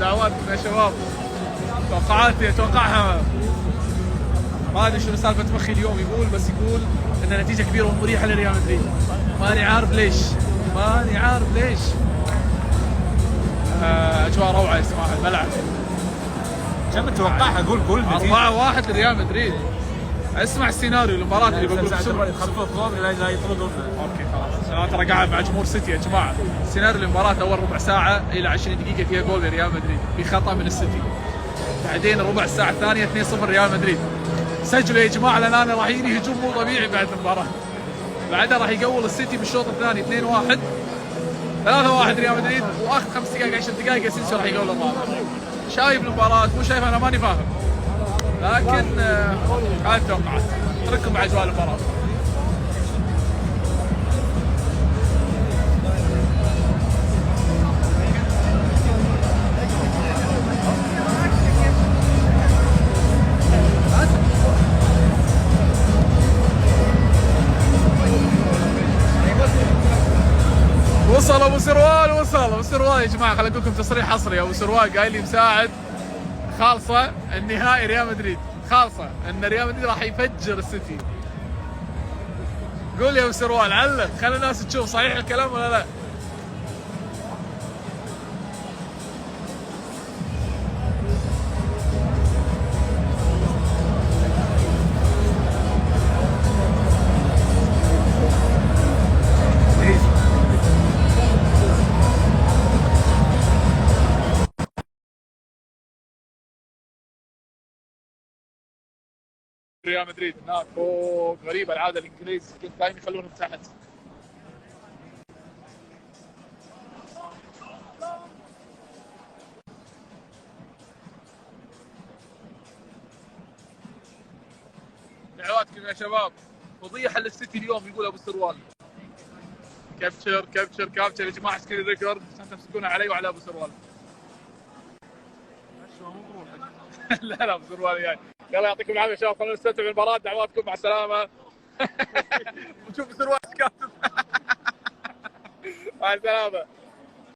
دعواتكم يا شباب. توقعاتي اتوقعها، ما ادري شنو سالفه مخي اليوم يقول، بس يقول ان نتيجه كبيره ومريحه لريال مدريد. ماني عارف ليش. اجواء روعه يا جماعه الملعب. كم تتوقعها؟ قول نتيجه. 4-1 لريال مدريد. اسمع السيناريو المباراه اللي بقول يخففوا الضوء لا يطردوا. اوكي خلاص، انا ترى قاعد مع جمهور سيتي يا جماعه. سيناريو المباراه اول ربع ساعه الى 20 دقيقه فيها جول لريال مدريد بخطا من السيتي. بعدين الربع ساعه الثانيه 2-0 ريال مدريد. سجلوا يا جماعه لان انا راح يجي هجوم مو طبيعي بعد المباراه. بعدها راح يقول السيتي بالشوط الثاني 2-1 3-1 ريال مدريد، واخر 5 دقائق 10 دقائق اسينسيو راح يقول الرابع. شايف المباراه مو شايف، انا ماني فاهم، لكن هذه التوقعات. اترككم مع اجواء المباراه. وصل ابو سروال يا جماعه. خليني اقول لكم تصريح حصري. ابو سروال قايل لي مساعد خالصه النهائي ريال مدريد، خالصه ان ريال مدريد راح يفجر السيتي. قول يا ابو سروال، علق خلي الناس تشوف صحيح الكلام ولا لا. ريال مدريد هناك فوق، غريبه العاده الانجليز دائما يخلونهم تحت. دعواتكم يا شباب. فضيحه للسيتي اليوم يقول ابو سروال. كابتشر يا جماعه، سكرين ريكورد عشان تمسكونه علي وعلى ابو سروال. لا ابو سروال جاي. يلا يعطيكم العافيه يا شباب، خلونا نستمتع بالمباراه. دعواتكم مع السلامه. وشوف سروال كاتب. مع السلامه.